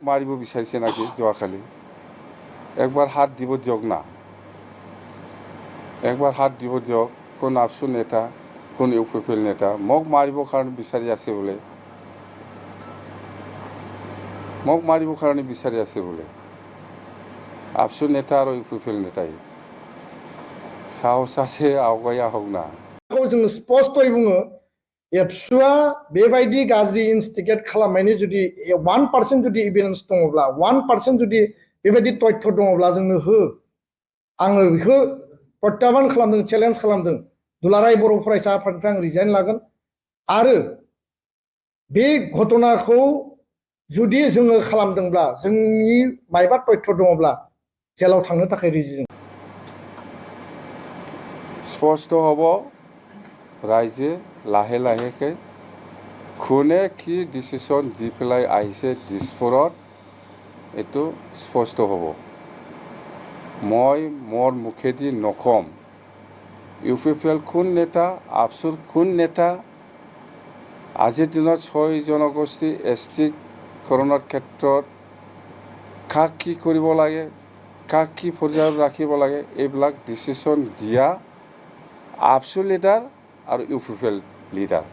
মারিব বিচাৰিছে নাকি যোৱাকালি একবাৰ হাত দিব দিয়ক না একবাৰ হাত দিব দিয়ক কোন আফসু নেতা কোন ইউপিপিএল নেতা মোক মাৰিবৰ কাৰণে বিচাৰি আছে বোলে মোক মাৰিবৰ কাৰণে বিচাৰি আছে বোলে আফসু নেতা আৰু ইউপিপিএল নেতাই সাহস আছে आवगाय आहक ना जों स्पष्टयै बुङो एबसुआ बेबायदि गाज्रि इनस्टिगेट खालामनायनि जुदि 1% जुदि एभिडेन्स दङब्ला 1% जुदि बेबायदि तथ्य दङब्ला जोंनो हो आङो बेखौ प्रत्याबान खालामदों चेलेन्ज खालामदों दुलाराय बर' फरायसा आफादनिफ्राय आं रिजाइन लागोन आरो बे घटनाखौ जुदि जोङो खालामदोंब्ला जोंनि मायबा तथ्य दङब्ला जेलाव थांनो थाखाय रिजि स्पष्ट হ'ব रायजो लाहे लाहेके কোনে কি ডিসিশন দি পেলাই আহিছে দিছপুৰত এইটো স্পষ্ট হ'ব মই মোৰ মুখেদি নকম ইউপিপিএল কোন নেতা আফসুৰ কোন নেতা আজিৰ দিনত 6 জনগোষ্ঠী এছটিকৰণৰ ক্ষেত্ৰত কাক কি কৰিব লাগে কাক কি পৰ্যায়ত ৰাখিব লাগে এইবিলাক ডিসিশন দিয়া আফসু লিডাৰ আৰু ইউপিপিএল লিডাৰ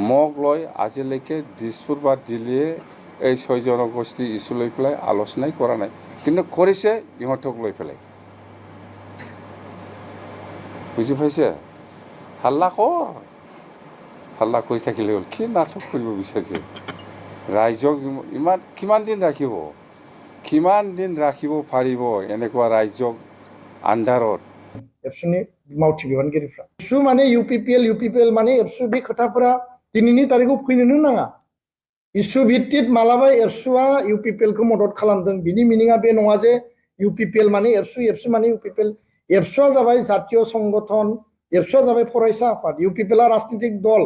মোক লৈ আজিলৈকে দিছপুৰ বা দিল্লীয়ে এই 6 জনগোষ্ঠী ইছ্যু লৈ পেলাই আলোচনাই কৰা নাই কিন্তু কৰিছে ইহঁতক লৈ পেলাই বুজি পাইছে হাল্লা কৰ হাল্লা কৰি থাকিলে হ'ল কি নাটক কৰিব বিচাৰিছে ৰাইজক ইমান কিমান দিন ৰাখিব পাৰিব এনেকুৱা ৰাইজক আন্ধাৰত एबसुनि मावथि बिबानगिरिफ्रा एबसु माने इउपिपिएल माने एबसु बे खोथाफोरा दिनैनि तारिखआव फैनोनो नाङा इसु भित्तिक मालाबा एबसुआ इउपिपिएलखौ मदद खालामदों बिनि मिनिङा बे नङा जे इउपिपिएल माने एबसु माने इउपिपिएल एबसुआ जाबाय जातीय संगठन एबसुआ जाबाय फरायसा आफाद इउपिपिएलआ राजनीतिक दल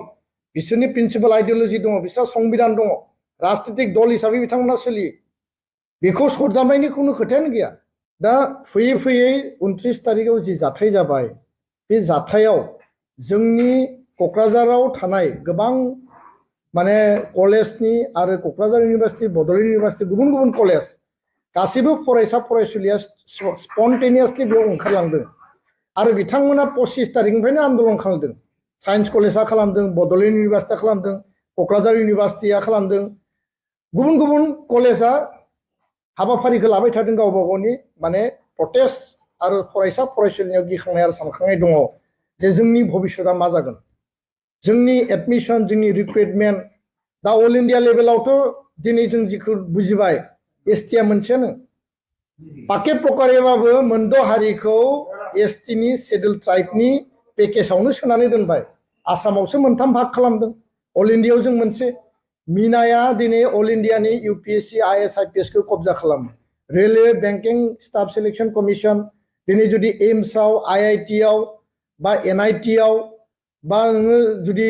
बिसोरनि प्रिन्सिपाल आइडियोलजि दङ बिसोरहा संबिधान दङ राजनीतिक दल हिसाबै बिथांमोना सोलियो बेखौ सरजाबनायनि खुनु खोथायानो गैया दा फैयै फैयै 29 तारिखआव जि जाथाय जाबाय बे जाथायाव जोंनि क'क्राझाराव थानाय गोबां माने कलेजनि आरो क'क्राझार इउनिभार्सिटि बड'लेण्ड इउनिभार्सिटि गुबुन गुबुन कलेज गासिबो फरायसा फरायसुलिया स्पन्टेनियासलि बेयाव ओंखारलांदों आरो बिथांमोना 25 तारिखनिफ्रायनो आन्दोलन खालामदों साइन्स कलेजआ खालामदों बड'लेण्ड इउनिभार्सिटिया खालामदों क'क्राझार इउनिभार्सिटिया खालामदों गुबुन गुबुन कलेजआ हाबाफारिखौ लाबाय थादों गावबा गावनि माने प्रटेस्ट आरो फरायसा फरायसुलियाव गिखांनाय आरो सानखांनाय दङ जे जोंनि भबिष्यतआ मा जागोन जोंनि एडमिशन जोंनि रिक्रुटमेन्ट दा अल इन्डिया लेभेलावथ' दिनै जों जिखौ बुजिबाय एसटिआ मोनसेयानो पाके प्रकारेबाबो मोनद' हारिखौ एसटिनि शेड्युल ट्राइबनि पेकेजावनो सोनानै दोनबाय आसामावसो मोनथाम भाग खालामदों अल इन्डियायाव जों मोनसे मीनाया दिनै अल इन्डियानि यूपीएससी आईएएस आईपीएस को कब्जा खालामो railway banking staff selection commission दिनै जुदि एम्सआव आईआईटीआव बा एनआईटीआव बा नोङो जुदि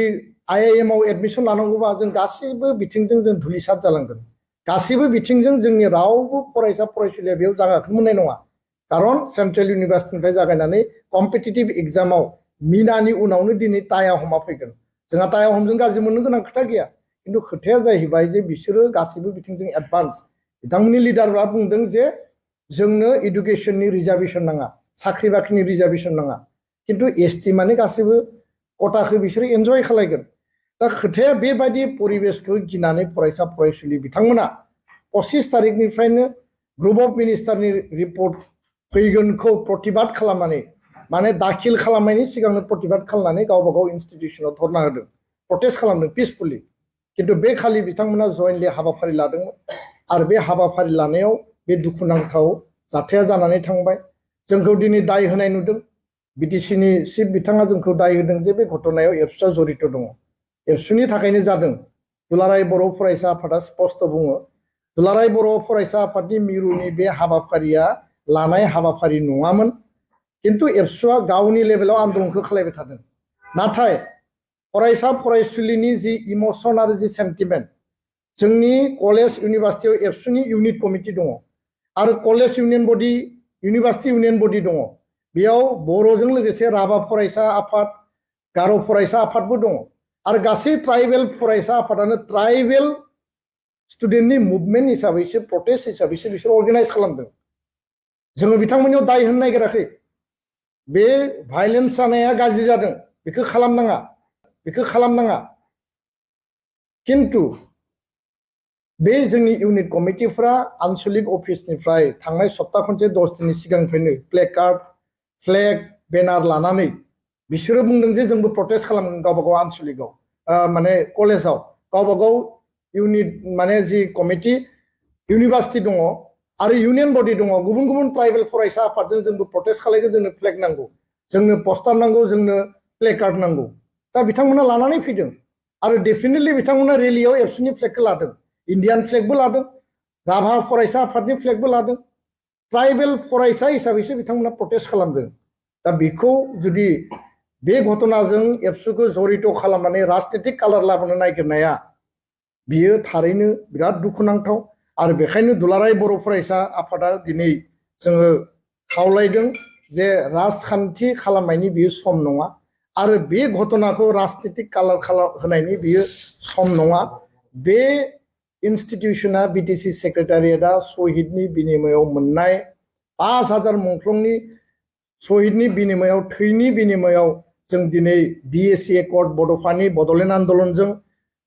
आईआईएमआव एडमिशन लानांगौबा जों गासैबो बिथिंजों जों धुलिसात जालांगोन गासैबो बिथिंजों जोंनि रावबो फरायसा फरायसुलिया बेयाव जागाखौ मोननाय नङा खारन सेन्ट्रेल इउनिभार्सिटिनिफ्राय जागायनानै कम्पिटिटिभ एग्जामाव मीनानि उनावनो दिनै टाया हमा फैगोन जोंहा टाया हमजों गाज्रि मोननो गोनां खोथा गैया किन्तु खोथाया जाहैबाय जे बिसोरो गासैबो बिथिंजों एडभान्स बिथांमोननि लिडारफ्रा बुंदों जे जोंनो एडुकेशननि रिजार्भेशन नाङा साख्रि बाख्रिनि रिजार्भेशन नाङा किन्तु एसटि माने गासैबो कटाखौ बिसोरो एन्जय खालायगोन दा खोथाया बेबायदि परिबेशखौ गिनानै फरायसा फरायसुलि बिथांमोना 25 तारिखनिफ्रायनो ग्रुप अफ मिनिस्टारनि रिपर्ट फैगोनखौ प्रतिबाद खालामनानै माने दाखिल खालामनायनि सिगांनो प्रतिबाद खालामनानै गावबा गाव इनस्टिट्यूशनाव धरना होदों प्रटेस्ट खालामदों पिसफुलि किन्तु बे खालि बिथांमोना जयेनलि हाबाफारि लादोंमोन आरो बे हाबाफारि लानायाव बे दुखुनांथाव जाथाया जानानै थांबाय जोंखौ दिनै दाय होनाय नुदों बिटिसिनि चिफ बिथाङा जोंखौ दाय होदों जे बे घटनायाव एबसुआ जड़ित दङ एबसुनि थाखायनो जादों दुलाराय बर' फरायसा आफादा स्पष्ट बुङो दुलाराय बर' फरायसा आफादनि मिरुनि बे हाबाफारिया लानाय हाबाफारि नङामोन किन्तु एबसुआ गावनि लेभेलाव आन्दोलनखौ खालायबाय थादों नाथाय फरायसा फरायसुलिनि जि इमोशन आरो जि सेन्टिमेन्ट जोंनि कलेज इउनिभार्सिटियाव एबसुनि इउनिट कमिटि दङ आरो कलेज इउनियन बडि इउनिभार्सिटि इउनियन बडि दङ बेयाव बर'जों लोगोसे राभा फरायसा आफाद गार' फरायसा आफादबो दङ आरो गासै ट्राइबेल फरायसा आफादानो ट्राइबेल स्टुडेन्टनि मुभमेन्ट हिसाबैसो प्रटेस्ट हिसाबैसो बिसोर अर्गानाइज खालामदों जोङो बिथांमोननियाव दाय होनो नागिराखै बे भायलेन्स जानाया गाज्रि जादों बेखौ खालामनाङा किन्तु बे जोंनि इउनिट कमिटिफ्रा आनसलिक अफिसनिफ्राय थांनाय सप्ता खनसे 10 दिननि सिगांनिफ्रायनो प्लेकार्ड फ्लेग बेनार लानानै बिसोरो बुंदों जे जोंबो प्रटेस्ट खालामगोन गावबा गाव आनसलिकआव माने कलेजाव गावबा गाव इउनिट माने जि कमिटि इउनिभार्सिटि दङ आरो इउनियन बडि दङ गुबुन गुबुन ट्राइबेल फरायसा आफादजों जोंबो प्रटेस्ट खालामगोन जोंनो फ्लेग नांगौ जोंनो पस्टार नांगौ जोंनो प्लेकार्ड नांगौ दा बिथांमोना लानानै फैदों आरो डेफिनेटलि बिथांमोना रेलियाव एबसुनि फ्लेगखौ लादों इन्डियान फ्लेगबो लादों राभा फरायसा आफादनि फ्लेगबो लादों ट्राइबेल फरायसा हिसाबैसो बिथांमोना प्रटेस्ट खालामदों दा बेखौ जुदि बे घटनाजों एबसुखौ जरित खालामनानै राजनीतिक कालार लाबोनो नागिरनाया बियो थारैनो बिराद दुखुनांथाव आरो बेखायनो दुलाराय बर' फरायसा आफादा दिनै जोङो खावलायदों जे राजखान्थि खालामनायनि बियो सम नङा आरो बे घटनाखौ राजनीतिक कालार होनायनि बियो सम नङा बे इन्स्टिटिउशना बिटिसि सेक्रेटारियेटआ शहीदनि बिनिमयाव मोननाय 5000 मुंख्लंनि शहीदनि बिनिमयाव थैनि बिनिमयाव जों दिनै बिएसि एकर्ड बड'फानि बड'लेण्ड आन्दलनजों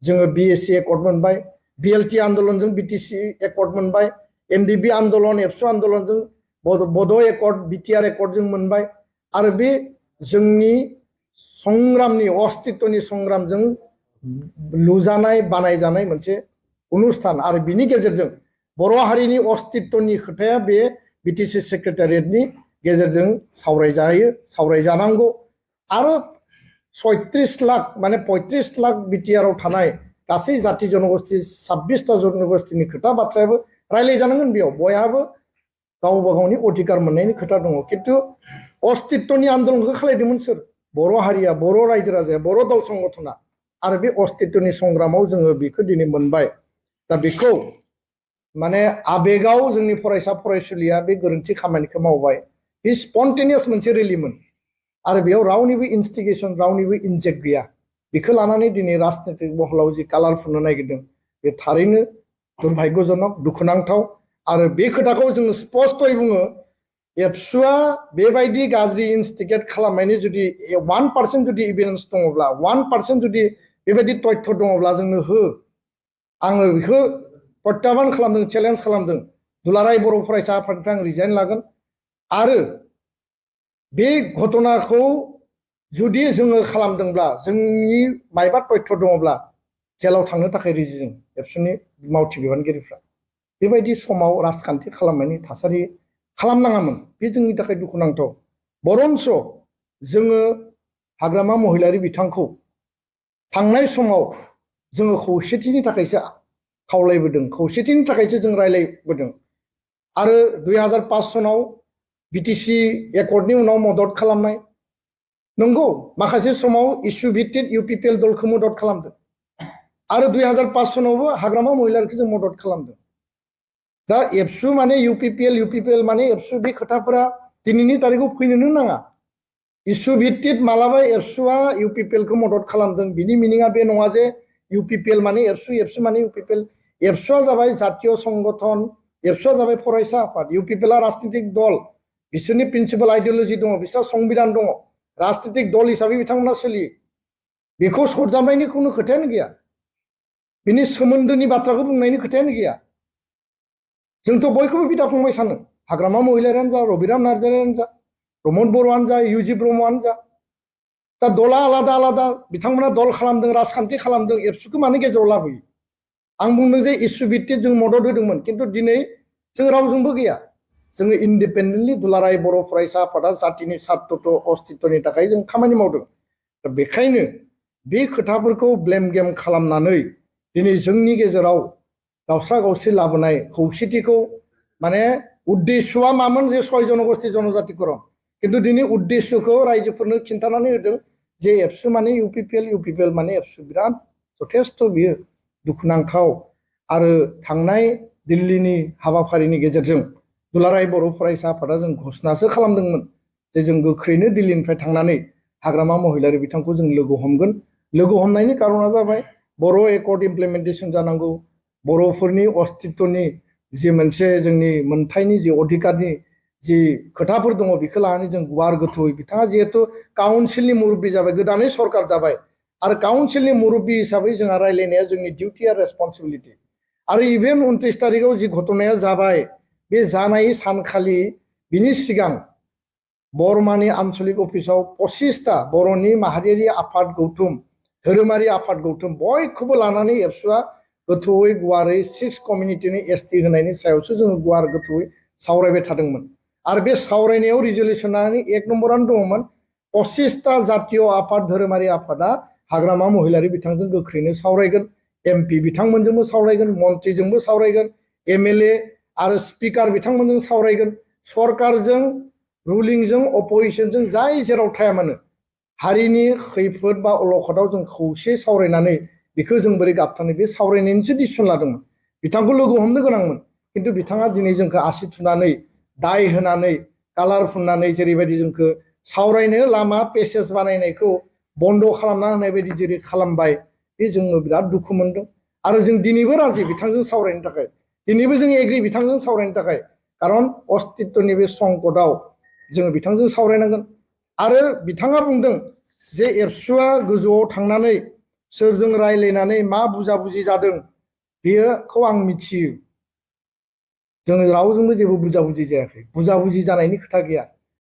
जोङो बिएसि एकर्ड मोनबाय बिएलटि आन्दलनजों बिटिसि एकर्ड मोनबाय एनडिबि आन्दलन एबसु आन्दलनजों बड' एकर्ड बिटिआर एकर्डजों मोनबाय आरो बे जोंनि संग्रामनि अस्तित्वनि संग्रामजों लुजानाय बानायजानाय मोनसे अनुस्थान आरो बिनि गेजेरजों बर' हारिनि अस्तित्वनि खोथाया बे बिटिसि सेक्रेटारियेटनि गेजेरजों सावरायजानांगौ आरो 36 लाख माने 35 लाख बिटिआरआव थानाय गासै जाति जनगोष्ठी 26टा जनगोष्ठीनि खोथा बाथ्रायाबो रायलायजानांगोन बेयाव बयहाबो गावबा गावनि अधिकार मोननायनि खोथा दङ किन्तु अस्तित्वनि आन्दोलनखौ खालायदोंमोन सोर बर' हारिया बर' रायजो राजाया बर' दल संगठना आरो बे अस्तित्वनि संग्रामाव जोङो बेखौ दिनै मोनबाय दा बेखौ माने आबेगाव जोंनि फरायसा फरायसुलिया बे गोरोन्थि खामानिखौ मावबाय बे स्पन्टेनियास मोनसे रेलिमोन आरो बेयाव रावनिबो इनस्टिगेसन रावनिबो इनजेक्ट गैया बेखौ लानानै दिनै राजनीतिक महलाव जि कालार फुननो नागिरदों बे थारैनो दुर्भाग्यजनक दुखुनांथाव आरो बे खोथाखौ जोङो स्पष्टयै बुङो एबसुआ बेबायदि गाज्रि इनस्टिगेट खालामनायनि जुदि 1% जुदि एभिडेन्स दङब्ला 1% जुदि बेबायदि तथ्य दङब्ला जोंनो हो आङो बेखौ प्रत्याबान खालामदों चेलेन्ज खालामदों दुलाराय बर' फरायसा आफादनिफ्राय आं रिजाइन लागोन आरो बे घटनाखौ जुदि जोङो खालामदोंब्ला जोंनि मायबा तथ्य दङब्ला जेलाव थांनो थाखाय रेडि जों एबसुनि मावथि बिबानगिरिफ्रा बेबायदि समाव राजखान्थि खालामनायनि थासारि खालामनाङामोन बे जोंनि थाखाय दुखुनांथाव बरन्स जोङो हाग्रामा महिलारि बिथांखौ थांनाय समाव जोङो खौसेथिनि थाखायसो खावलायबोदों खौसेथिनि थाखायसो जों रायलायबोदों आरो 2005 सनाव बिटिसि एकर्डनि उनाव मदद खालामनाय नंगौ माखासे समाव इसु भित्तिक इउपिपिएल दलखौ मदद खालामदों आरो 2005 सनावबो हाग्रामा महिलारिखौ जों मदद खालामदों दा एबसु माने इउपिपिएल माने एबसु बे खोथाफोरा दिनैनि तारिखआव फैनोनो नाङा इसु भित्तिक मालाबा एबसुआ इउपिपिएलखौ मदद खालामदों बिनि मिनिङा बे नङा जे इउपिपिएल माने एबसु माने इउपिपिएल एबसुआ जाबाय जातीय संगठन एबसुआ जाबाय फरायसा आफाद इउपिपिएलआ राजनीतिक दल बिसोरनि प्रिन्सिपाल आइडियोलजि दङ बिसोरहा संबिधान दङ राजनीतिक दल हिसाबै बिथांमोना सोलियो बेखौ सरजाबनायनि खुनु खोथायानो गैया बिनि सोमोन्दोनि बाथ्राखौ बुंनायनि खोथायानो गैया जोंथ' बयखौबो बिदा फंबाय सानो हाग्रामा महिलारियानो जा रबिराम नार्जारियानो जा प्रमद बर'आनो जा इउजि ब्रह्मआनो जा दा दला आलादा आलादा बिथांमोना दल खालामदों राजखान्थि खालामदों एबसुखौ मानो गेजेराव लाबोयो आं बुंदों जे इसु भित्तिक जों मदद होदोंमोन किन्तु दिनै जों रावजोंबो गैया जोङो इन्डिपेन्डेन्टलि दुलाराय बर' फरायसा आफादा जातिनि सार्थ अस्तित्वनि थाखाय जों खामानि मावदों दा बेखायनो बे खोथाफोरखौ ब्लेम गेम खालामनानै दिनै जोंनि गेजेराव गावस्रा गावस्रि लाबोनाय खौसेथिखौ माने उद्देश्यआ मामोन जे 6 जनगोष्ठी जनजातिकरण किन्तु दिनै उद्देश्यखौ रायजोफोरनो खिन्थानानै होदों जे एबसु माने इउपिपिएल माने एबसु बिराद जथेस्थ' बियो दुखुनांथाव आरो थांनाय दिल्लीनि हाबाफारिनि गेजेरजों दुलाराय बर' फरायसा आफादा जों घोषणासो खालामदोंमोन जे जों गोख्रैनो दिल्लीनिफ्राय थांनानै हाग्रामा महिलारि बिथांखौ जों लोगो हमगोन लोगो हमनायनि कारना जाबाय बर' एकर्ड इमप्लिमेन्टेसन जानांगौ बर'फोरनि अस्तित्वनि जि मोनसे जोंनि मोनथायनि जि अधिकारनि जि खोथाफोर दङ बेखौ लानानै जों गुवार गोथौयै बिथाङा जिहेतु काउन्सिलनि मुरब्बी जाबाय गोदानै सरकार दाबाय आरो काउन्सिलनि मुरब्बी हिसाबै जोंहा रायलायनाया जोंनि डिउटि आरो रेसपन्सिबिलिटि आरो इभेन 29 तारिखआव जि घटनाया जाबाय बे जानाय सानखालि बिनि सिगां बरमानि आन्चलिक अफिसाव 25टा बर'नि माहारियारि आफाद गौथुम धोरोमारि आफाद गौथुम बयखौबो लानानै एबसुआ गोथौयै गुवारै 6 कमिउनिटिनि एसटि होनायनि सायावसो जोङो गुवार गोथौयै सावरायबाय थादोंमोन आरो बे सावरायनायाव रिजलिउसनानि 1 नम्बरानो दङमोन 25टा जातीय आफाद धोरोमारि आफादा हाग्रामा महिलारि बिथांजों गोख्रैनो सावरायगोन एमपि बिथांमोनजोंबो सावरायगोन मन्त्रिजोंबो सावरायगोन एमएलए आरो स्पिकार बिथांमोनजों सावरायगोन सरकारजों रुलिंजों अपोजिशनजों जाय जेराव थाया मानो हारिनि खैफोद बा अलखदाव जों खौसे सावरायनानै बेखौ जों बोरै गाबथानो बे सावरायनायनिसो डिसिसन लादोंमोन बिथांखौ लोगो हमनो गोनांमोन खिन्थु बिथाङा दिनै जोंखौ आसि थुनानै दाय होनानै कालार फुननानै जेरैबायदि जोंखौ सावरायनो लामा पेसेज बानायनायखौ बन्द खालामना होनाय बायदि जेरै खालामबाय बे जोङो बिराद दुखु मोनदों आरो जों दिनैबो राजि बिथांजों सावरायनो थाखाय दिनैबो जों एग्रि बिथांजों सावरायनो थाखाय खारन अस्तित्वनि बे संकटआव जोङो बिथांजों सावरायनांगोन आरो बिथाङा बुंदों जे एबसुआ गोजौआव थांनानै सोरजों रायलायनानै मा बुजाबुजि जादों बेखौ आं मिथियो जोङो रावजोंबो जेबो बुजाबुजि जायाखै बुजाबुजि जानायनि खोथा गैया